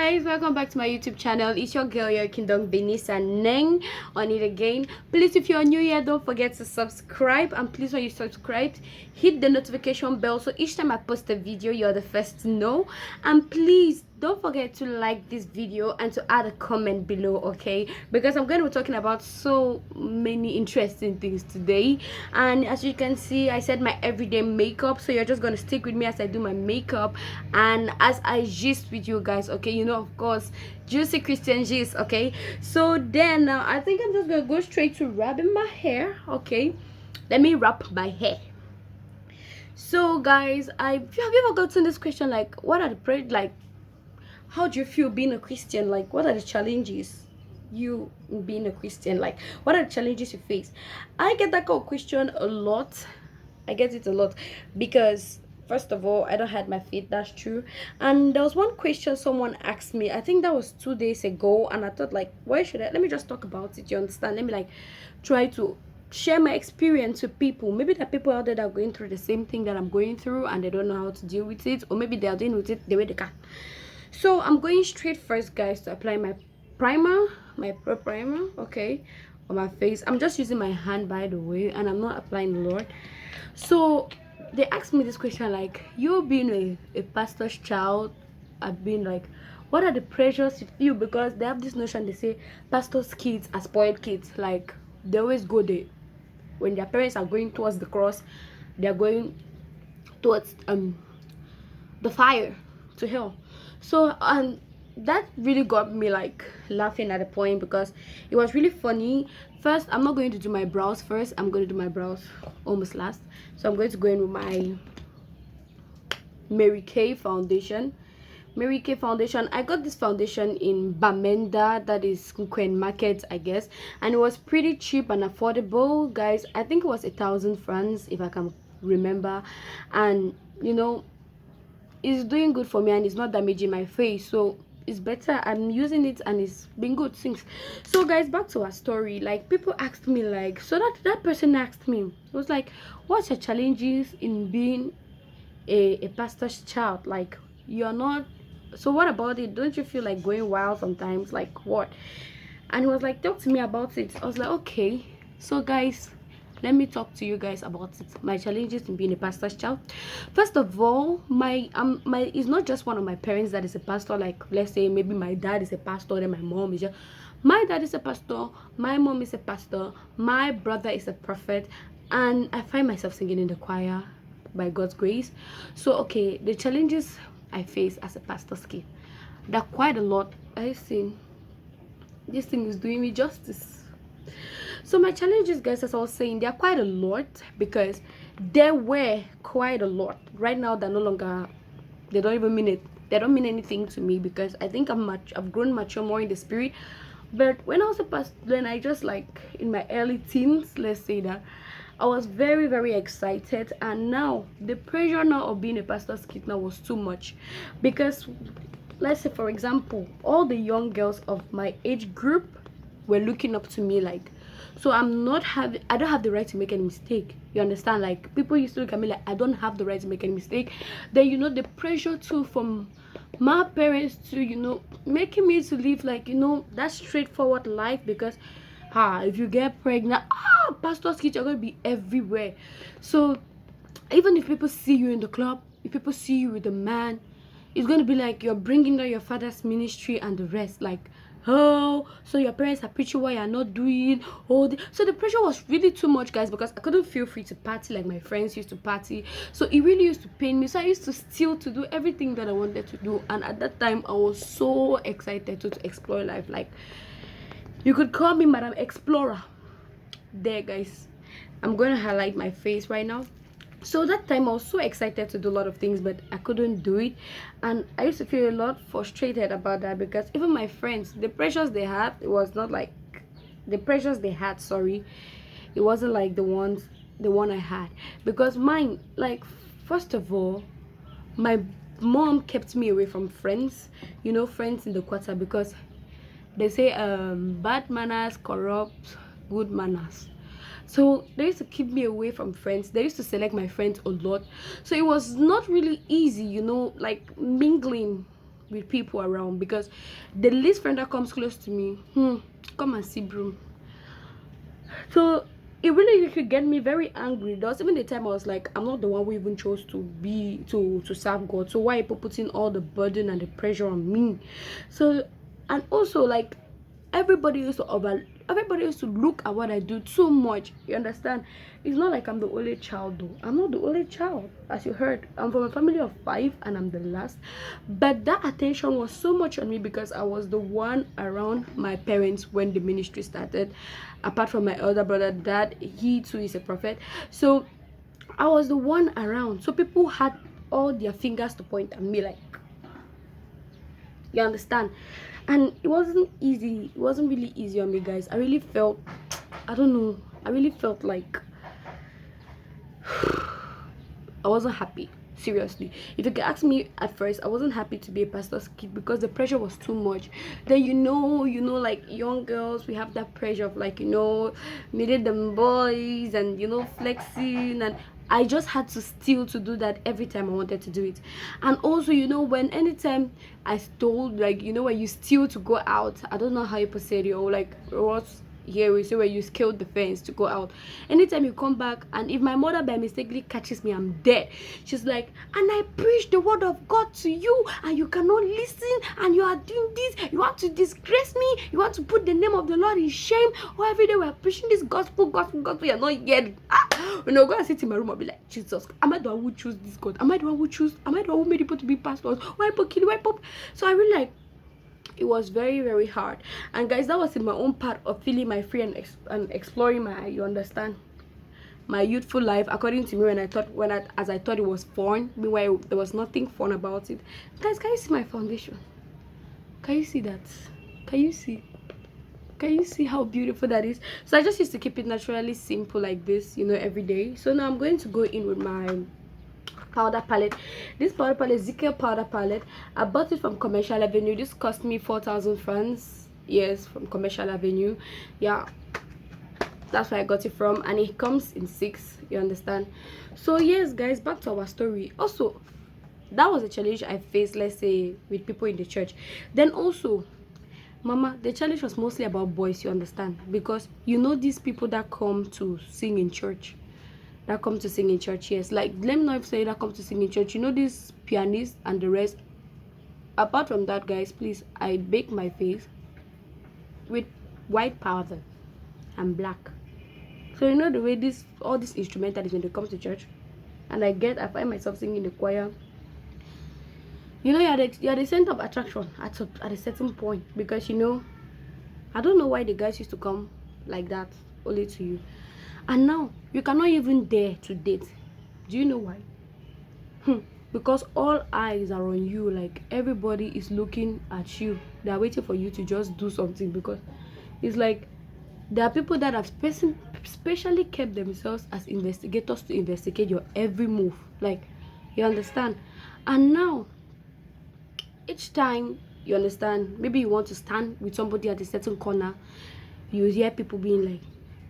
guys, welcome back to my YouTube channel. It's your girl, your kingdom Benisa Neng on it again. Please, if you're new here, don't forget to subscribe, and please, when you subscribe, hit the notification bell so each time I post a video you're the first to know. And please don't forget to like this video and to add a comment below, okay? Because I'm going to be talking about so many interesting things today. And as you can see, I said my everyday makeup, so you're just going to stick with me as I do my makeup and as I gist with you guys, okay? You know, of course, juicy Christian gist, okay? So then I think I'm just going to go straight to wrapping my hair, okay? Let me wrap my hair. So guys, have you ever gotten this question, like, what are the how do you feel being a Christian? Like, what are the challenges you being a Christian? Like, what are the challenges you face? I get that kind of question a lot. I get it a lot because first of all, I don't have my faith, that's true. And there was one question someone asked me, I think that was 2 days ago, and I thought, like, why should I, let me just talk about it, you understand? Let me like try to share my experience with people. Maybe there are people out there that are going through the same thing that I'm going through and they don't know how to deal with it, or maybe they are dealing with it the way they can. So I'm going straight first, guys, to apply my primer, my pro primer, okay, on my face. I'm just using my hand, by the way, and I'm not applying a lot. So they asked me this question, like, you being a pastor's child, I've been like, what are the pressures you feel? Because they have this notion, they say pastors' kids are spoiled kids. Like, they always go there when their parents are going towards the cross, they're going towards the fire, to hell. So that really got me like laughing at a point because it was really funny. First, I'm not going to do my brows first. I'm going to do my brows almost last. So I'm going to go in with my Marrykay foundation. Marrykay foundation. I got this foundation in Bamenda, that is Queen Market, I guess, and it was pretty cheap and affordable, guys. I think it was 1,000 francs if I can remember, and you know, it's doing good for me and it's not damaging my face, so it's better. I'm using it and it's been good since. So guys, back to our story. Like, people asked me, like, so that person asked me, it was like, what's your challenges in being a pastor's child? Like, you're not, so what about it? Don't you feel like going wild sometimes? Like, what? And he was like, talk to me about it. I was like, okay. So guys, let me talk to you guys about it, my challenges in being a pastor's child. First of all, my it's not just one of my parents that is a pastor. Like, let's say maybe my dad is a pastor and my mom is just, my dad is a pastor, my mom is a pastor, my brother is a prophet, and I find myself singing in the choir by God's grace. So okay, the challenges I face as a pastor's kid, they're quite a lot. I've seen this thing is doing me justice. So my challenges, guys, as I was saying, they are quite a lot because there were quite a lot. Right now, they're no longer, they don't even mean it. They don't mean anything to me because I think I've grown mature more in the spirit. But when I was a pastor, when I just like in my early teens, let's say that, I was very, very excited. And now the pressure now of being a pastor's kid now was too much because, let's say, for example, all the young girls of my age group were looking up to me, like, so I don't have the right to make any mistake, you understand? Like, people used to look at me like I don't have the right to make any mistake. Then, you know, the pressure too from my parents to, you know, making me to live like, you know, that straightforward life because if you get pregnant, pastor's kids are going to be everywhere. So even if people see you in the club, if people see you with a man, it's going to be like you're bringing down your father's ministry and the rest. Like, oh, so your parents are preaching what you're not doing. So the pressure was really too much, guys, because I couldn't feel free to party like my friends used to party. So it really used to pain me. So I used to steal to do everything that I wanted to do. And at that time, I was so excited to explore life. Like, you could call me Madam Explorer. There, guys, I'm going to highlight my face right now. So that time I was so excited to do a lot of things, but I couldn't do it, and I used to feel a lot frustrated about that because even my friends, the pressures they had, it was not like the pressures they had, sorry, it wasn't like the one I had. Because mine, like, first of all, my mom kept me away from friends, you know, friends in the quarter, because they say bad manners corrupt good manners. So they used to keep me away from friends. They used to select my friends a lot. So it was not really easy, you know, like mingling with people around, because the least friend that comes close to me, come and see broom. So it really could get me very angry. There was even the time I was like, I'm not the one who even chose to be to serve God, so why are people putting all the burden and the pressure on me? So, and also like everybody used to look at what I do too much. You understand? It's not like I'm the only child though. I'm not the only child, as you heard. I'm from a family of 5 and I'm the last. But that attention was so much on me because I was the one around my parents when the ministry started. Apart from my elder brother, dad, he too is a prophet. So I was the one around. So people had all their fingers to point at me, like, you understand? And it wasn't easy. It wasn't really easy on me, guys. I really felt, I don't know, I really felt like I wasn't happy. Seriously, if you could ask me, at first I wasn't happy to be a pastor's kid because the pressure was too much. Then you know, like young girls, we have that pressure of like, meeting them boys and flexing, and I just had to steal to do that every time I wanted to do it. And also, when anytime I stole, like, when you steal to go out, I don't know how you say it, or like what's here we say where you scaled the fence to go out. Anytime you come back, and if my mother by mistakenly catches me, I'm dead. She's like, and I preach the word of God to you and you cannot listen, and you are doing this, you want to disgrace me, you want to put the name of the Lord in shame. Or every day we are preaching this gospel, you're not hearing. When I go and sit in my room, I'll be like, Jesus, am I the one who choose this God? Am I the one who made people to be pastors? Why people kill? Why people? So I really like, it was very, very hard. And guys, that was in my own part of feeling my free and exploring my, you understand, my youthful life according to me, as I thought it was fun. Meanwhile, there was nothing fun about it. Guys, can you see my foundation? Can you see that? Can you see how beautiful that is? So I just used to keep it naturally simple like this, every day. So now I'm going to go in with my powder palette. This powder palette is Zikel powder palette. I bought it from Commercial Avenue. This cost me 4,000 francs. Yes, from Commercial Avenue. Yeah, that's where I got it from, and it comes in 6. You understand? So yes, guys, back to our story. Also, that was a challenge I faced, let's say, with people in the church. Then also, Mama, the challenge was mostly about boys. You understand? Because these people that come to sing in church. Yes, like, let me not say that come to sing in church, this pianist and the rest. Apart from that, guys, please, I bake my face with white powder and black. So the way all this instrumentalists, when they come to church, and I find myself singing in the choir, you're the center of attraction at a certain point, because I don't know why the guys used to come like that only to you. And now you cannot even dare to date. Do you know why? Because all eyes are on you. Like, everybody is looking at you. They are waiting for you to just do something, because it's like there are people that have specially kept themselves as investigators to investigate your every move. Like, you understand? And now, each time, you understand, maybe you want to stand with somebody at a certain corner, you hear people being like,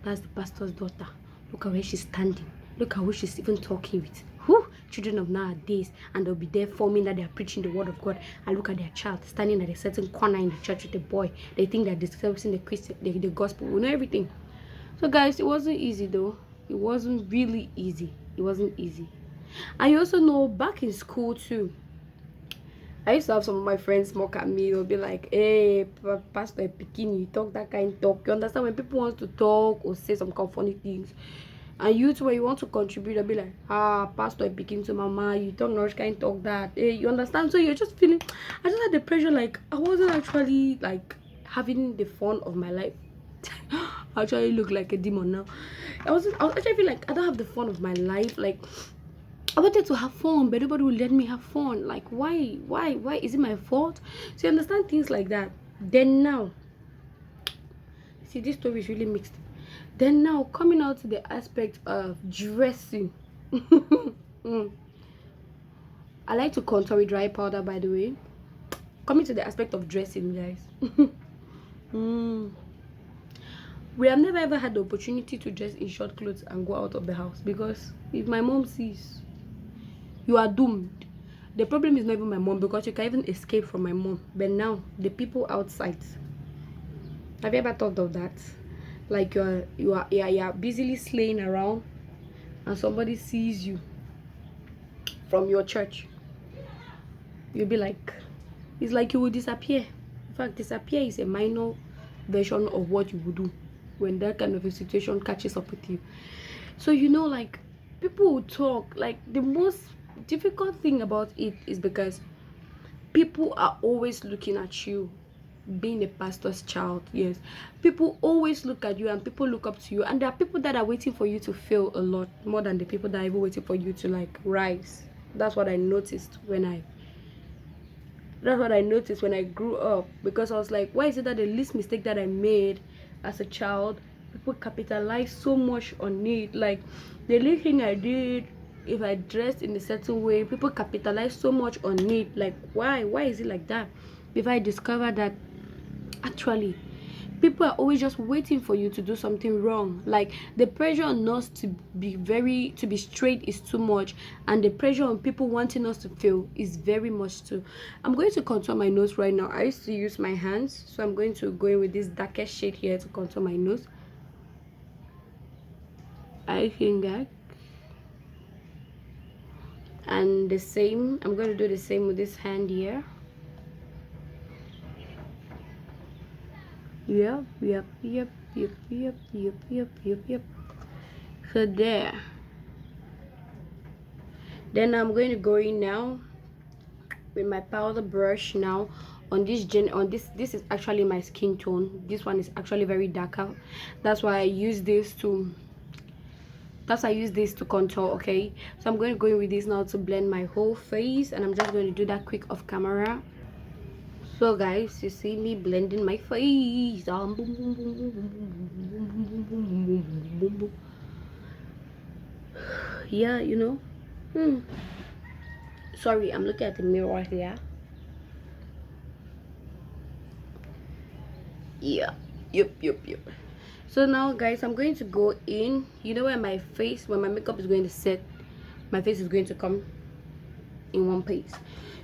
that's the pastor's daughter. Look at where she's standing. Look at who she's even talking with. Who? Children of nowadays. And they'll be there forming that they are preaching the word of God. And look at their child standing at a certain corner in the church with a boy. They think they're discussing the gospel. We know everything. So guys, it wasn't easy though. It wasn't really easy. It wasn't easy. And you also know, back in school too, I used to have some of my friends mock at me. They'll be like, hey, Pastor Pikin, you talk that kind of talk. You understand? When people want to talk or say some kind of funny things, and you too, when you want to contribute, they'll be like, Pastor Pikin to mama, you talk not kind of talk that. Hey, you understand? So you're just feeling, I just had the pressure, like, I wasn't actually, like, having the fun of my life. I actually look like a demon now. I was actually feel like I don't have the fun of my life. Like, I wanted to have fun, but nobody will let me have fun. Like, why? Is it my fault? So you understand things like that. Then now, see, this story is really mixed. Then now, coming out to the aspect of dressing. I like to contour with dry powder, by the way. Coming to the aspect of dressing, guys. We have never ever had the opportunity to dress in short clothes and go out of the house, because if my mom sees, you are doomed. The problem is not even my mom, because you can even escape from my mom. But now the people outside. Have you ever thought of that? Like you're busily slaying around, and somebody sees you from your church. You'll be like, it's like you will disappear. In fact, disappear is a minor version of what you would do when that kind of a situation catches up with you. So like, people will talk. Like, the most difficult thing about it is because people are always looking at you, being a pastor's child. Yes, people always look at you, and people look up to you, and there are people that are waiting for you to fail a lot more than the people that are even waiting for you to like rise. That's what I noticed when I grew up, because I was like, why is it that the least mistake that I made as a child, people capitalize so much on it? Like, the little thing I did, if I dressed in a certain way, people capitalize so much on it. Like, why is it like that? If I discover that actually people are always just waiting for you to do something wrong. Like, the pressure on us to be straight is too much, and the pressure on people wanting us to fail is very much too. I'm going to contour my nose right now. I used to use my hands, so I'm going to go in with this darkest shade here to contour my nose. I think that, and the same, I'm going to do the same with this hand here. Yep. So there. Then I'm going to go in now with my powder brush now on this this is actually my skin tone. This one is actually very darker. That's why I use this to contour. Okay, so I'm going to go in with this now to blend my whole face, and I'm just going to do that quick off camera. So guys, you see me blending my face. Yeah, sorry, I'm looking at the mirror here. Yeah, yep. So now guys, I'm going to go in, where my makeup is going to set, my face is going to come in one place.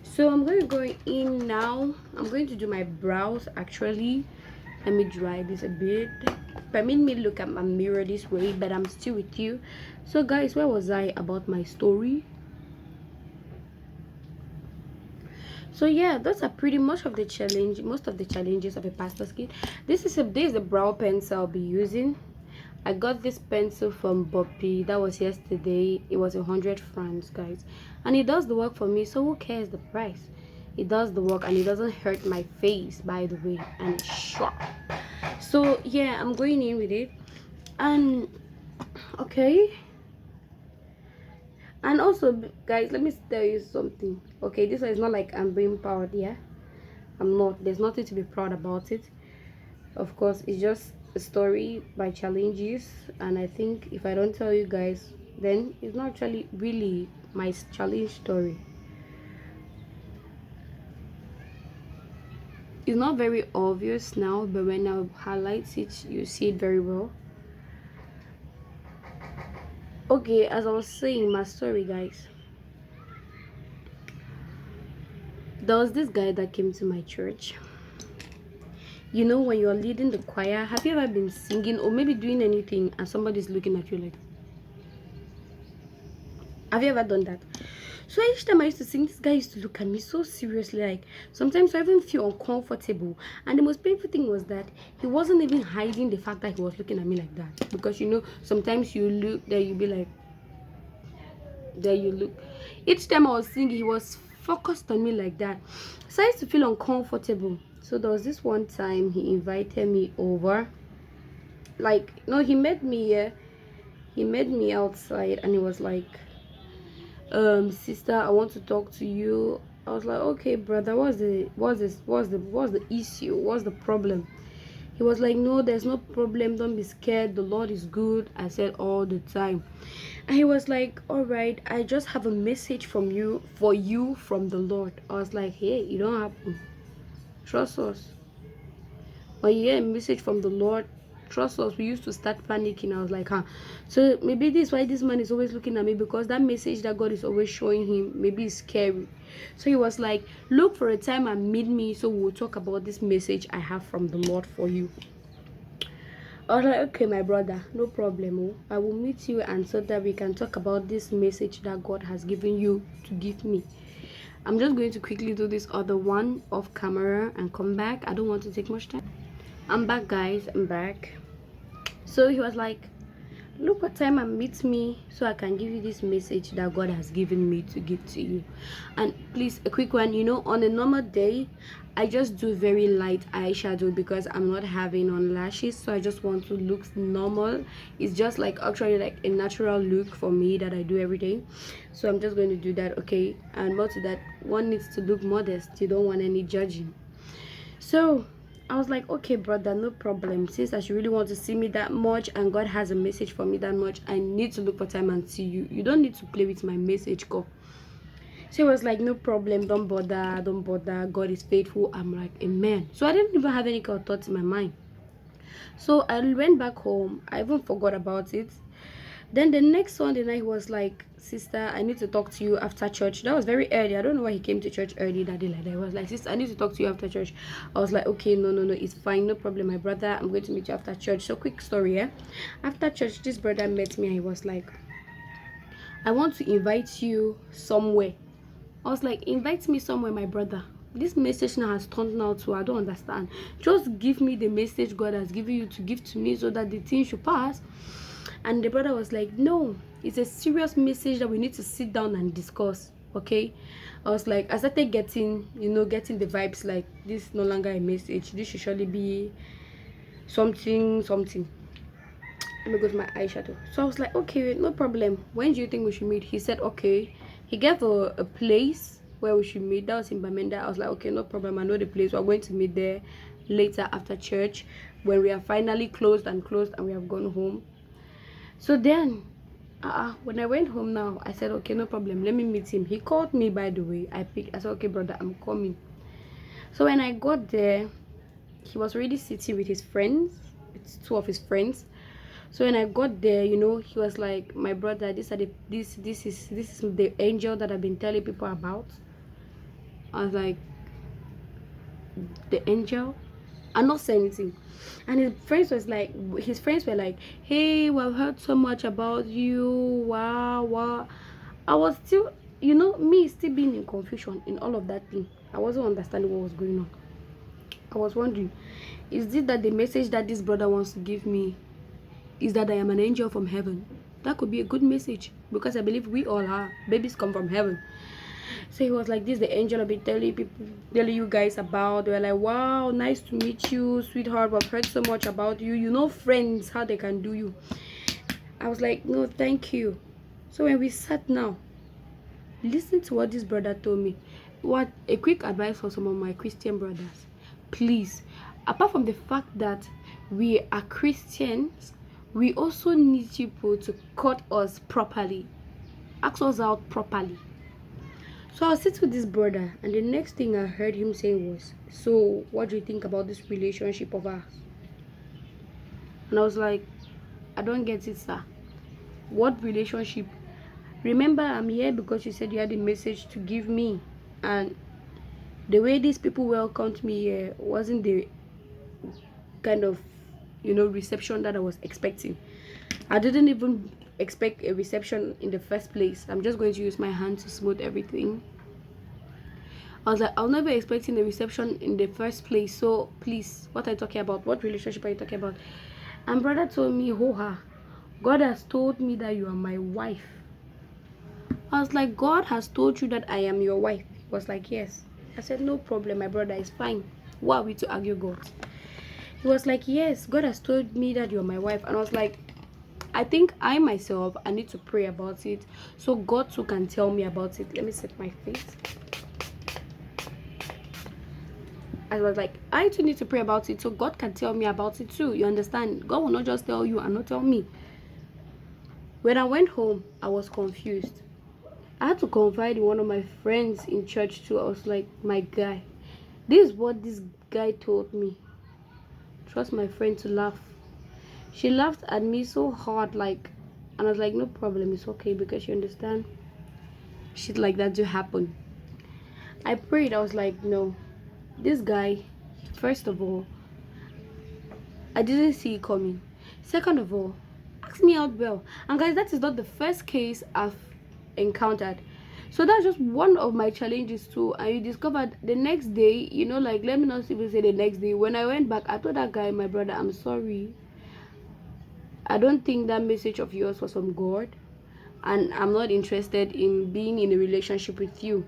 So I'm going to go in now. I'm going to do my brows. Actually, let me dry this a bit. Permit me look at my mirror this way, but I'm still with you. So guys, where was I about my story? So yeah, those are pretty much of the most of the challenges of a pastor's kit. This is the brow pencil I'll be using. I got this pencil from Boppy. That was yesterday. It was 100 francs, guys, and it does the work for me. So who cares the price? It does the work, and it doesn't hurt my face, by the way, and it's sharp. So yeah, I'm going in with it. And okay, and also guys, let me tell you something. Okay, this one is not like I'm being proud. Yeah, I'm not. There's nothing to be proud about it. Of course, it's just a story by challenges, and I think if I don't tell you guys, then it's not actually really my challenge story. It's not very obvious now, but when I highlight it, you see it very well. Okay, as I was saying, my story, guys, there was this guy that came to my church. When you're leading the choir, have you ever been singing or maybe doing anything and somebody's looking at you like, have you ever done that? So each time I used to sing, this guy used to look at me so seriously. Like, sometimes I even feel uncomfortable. And the most painful thing was that he wasn't even hiding the fact that he was looking at me like that. Because sometimes you look there, you be like, there you look. Each time I was singing, he was focused on me like that. So I used to feel uncomfortable. So there was this one time he invited me over. Like, no, he met me here. He met me outside, and he was like, sister, I want to talk to you. I was like, okay, brother, what's the issue? What's the problem? He was like, no, there's no problem, don't be scared, the Lord is good. I said, all the time. And he was like, all right, I just have a message for you from the Lord. I was like, hey, you don't have to trust us. When you hear a message from the Lord, trust us, we used to start panicking. I was like, huh, so maybe this is why this man is always looking at me, because that message that God is always showing him maybe is scary. So he was like, look for a time and meet me, so we'll talk about this message I have from the Lord for you. I was like, okay, my brother, no problem. Oh, I will meet you, and so that we can talk about this message that God has given you to give me. I'm just going to quickly do this other one off camera and come back. I don't want to take much time. I'm back, guys. I'm back. So he was like, look what time and meet me, so I can give you this message that God has given me to give to you. And please, a quick one, you know, on a normal day I just do very light eyeshadow because I'm not having on lashes, so I just want to look normal. It's just like actually like a natural look for me that I do every day, so I'm just going to do that. Okay, and more to that, one needs to look modest. You don't want any judging. So I was like, okay, brother, no problem. Since as you really want to see me that much and God has a message for me that much, I need to look for time and see you. You don't need to play with my message, go. So he was like, no problem, don't bother, don't bother. God is faithful. I'm like, amen. So I didn't even have any kind of thoughts in my mind. So I went back home. I even forgot about it. Then the next Sunday night, he was like, sister, I need to talk to you after church. That was very early. I don't know why he came to church early that day like that. He was like, sister, I need to talk to you after church. I was like, okay, no, it's fine, no problem, my brother. I'm going to meet you after church. So quick story, yeah. After church, this brother met me and he was like, I want to invite you somewhere. I was like, invite me somewhere, my brother. This message now has turned out to, I don't understand. Just give me the message God has given you to give to me so that the thing should pass. And the brother was like, no, it's a serious message that we need to sit down and discuss. Okay. I was like, I started getting the vibes like this is no longer a message. This should surely be something. Let me go to my eyeshadow. So I was like, okay, no problem. When do you think we should meet? He said, okay. He gave a place where we should meet. That was in Bamenda. I was like, okay, no problem. I know the place. We're going to meet there later after church when we are finally closed and we have gone home. So then, when I went home now, I said, okay, no problem. Let me meet him. He called me, by the way. I said, okay, brother, I'm coming. So when I got there, he was already sitting with his friends. It's two of his friends. So when I got there, he was like, my brother, this is the angel that I've been telling people about. I was like, the angel? I'm not saying anything. And his friends were like, hey, we've heard so much about you. Wow. I was still, me still being in confusion in all of that thing. I wasn't understanding what was going on. I was wondering, is it that the message that this brother wants to give me is that I am an angel from heaven? That could be a good message, because I believe we all are. Babies come from heaven. So he was like, this is the angel I've been telling you guys about. They were like, wow, nice to meet you, sweetheart. We've heard so much about you. You know friends, how they can do you. I was like, no, thank you. So when we sat now, listen to what this brother told me. What a quick advice for some of my Christian brothers. Please, apart from the fact that we are Christians, we also need people to cut us properly, ask us out properly. So I was sitting with this brother, and the next thing I heard him saying was, so what do you think about this relationship of ours? And I was like, I don't get it, sir. What relationship? Remember, I'm here because you said you had a message to give me, and the way these people welcomed me here wasn't the kind of reception that I was expecting. I didn't even expect a reception in the first place. I'm just going to use my hand to smooth everything. I was like, I was never expecting a reception in the first place. So please, what are you talking about? What relationship are you talking about? And brother told me, God has told me that you are my wife. I was like, God has told you that I am your wife? He was like, yes. I said, no problem, my brother, it's fine. Why are we to argue God? He was like, yes, God has told me that you're my wife. And I was like, I think I myself, I need to pray about it so God too can tell me about it. Let me set my face. I was like, I too need to pray about it so God can tell me about it too. You understand? God will not just tell you and not tell me. When I went home, I was confused. I had to confide in one of my friends in church too. I was like, my guy, this is what this guy told me. Trust my friend to laugh. She laughed at me so hard, like, and I was like, no problem, it's okay, because you understand shit like that do happen. I prayed. I was like, no, this guy, first of all, I didn't see it coming. Second of all, ask me out well. And guys, that is not the first case I've encountered. So that's just one of my challenges too. And you discovered the next day, you know, like, let me not even say the next day. When I went back, I told that guy, my brother, I'm sorry. I don't think that message of yours was from God. And I'm not interested in being in a relationship with you.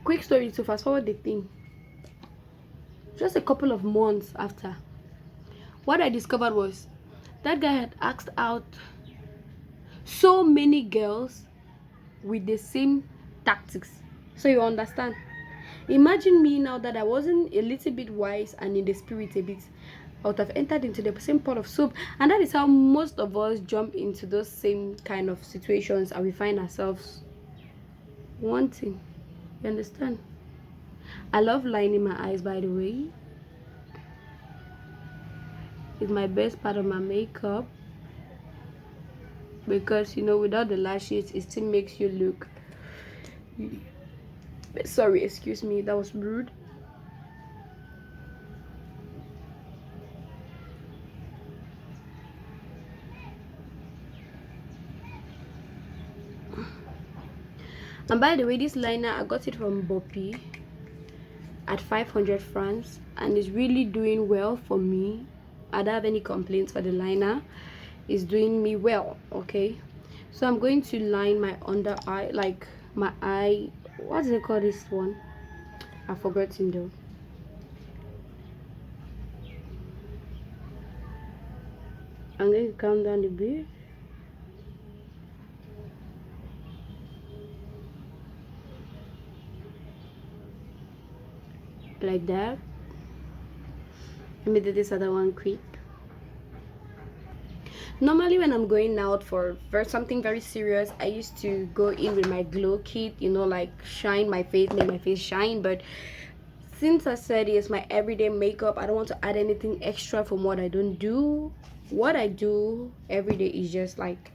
Quick story to fast forward the thing. Just a couple of months after, what I discovered was that guy had asked out so many girls with the same tactics. So you understand? Imagine me now that I wasn't a little bit wise and in the spirit a bit. I would have entered into the same pot of soup. And that is how most of us jump into those same kind of situations, and we find ourselves wanting. You understand? I love lining my eyes, by the way. It's my best part of my makeup, because you know, without the lashes it still makes you look, sorry, excuse me, that was rude. And by the way, this liner, I got it from Boppy at 500 francs, and it's really doing well for me. I don't have any complaints for the liner. It's doing me well. Okay, so I'm going to line my under eye, like my eye, what do they call this one? I've forgotten though. I'm going to calm down a bit. Like that. Let me do this other one quick. Normally when I'm going out for something very serious, I used to go in with my glow kit, you know, like shine my face, make my face shine. But since I said it's my everyday makeup, I don't want to add anything extra from what I don't do. What I do every day is just like,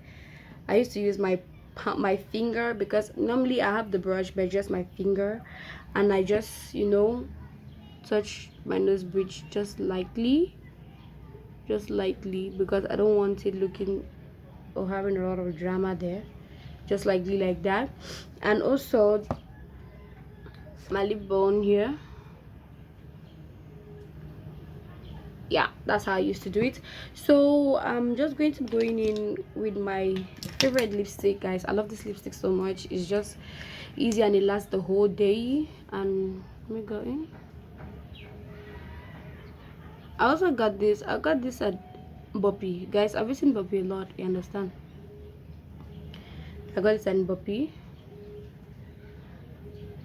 I used to use my finger, because normally I have the brush, but just my finger, and I just, you know, touch my nose bridge just lightly, because I don't want it looking or having a lot of drama there. Just lightly like that. And also my lip bone here. Yeah, that's how I used to do it. So I'm just going to go in with my favorite lipstick, guys. I love this lipstick so much. It's just easy and it lasts the whole day. And let me go in. I also got this. I got this at Boppy, guys. I've seen Boppy a lot, you understand? I got it at Boppy.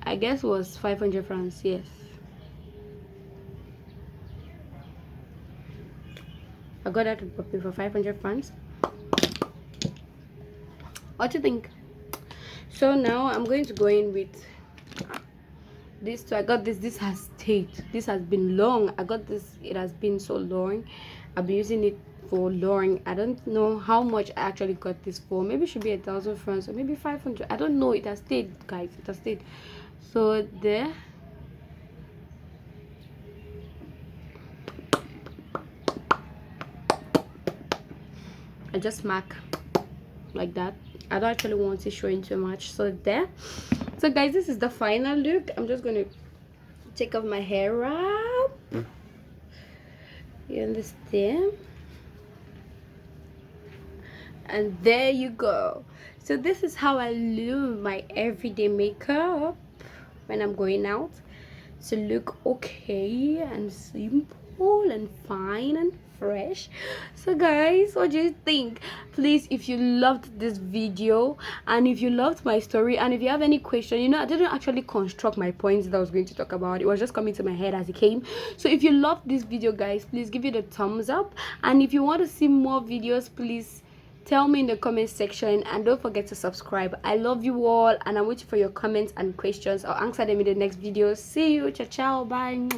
I guess it was 500 francs, yes. I got that at Boppy for 500 francs. What do you think? So now I'm going to go in with this. So I got this. This has stayed. This has been long. I got this. It has been so long. I've been using it for long. I don't know how much I actually got this for. Maybe it should be 1,000 francs or maybe 500. I don't know. It has stayed, guys. It has stayed. So there. I just mark like that. I don't actually want it showing too much. So there. So guys, this is the final look. I'm just going to take off my hair wrap. You understand? And there you go. So this is how I look my everyday makeup when I'm going out, to look okay and simple and fine and fresh. So guys, what do you think? Please, if you loved this video and if you loved my story and if you have any question, you know, I didn't actually construct my points that I was going to talk about. It was just coming to my head as it came. So if you loved this video, guys, please give it a thumbs up. And if you want to see more videos, please tell me in the comment section, and don't forget to subscribe. I love you all, and I'm waiting for your comments and questions. I'll answer them in the next video. See you. Ciao, ciao. Bye.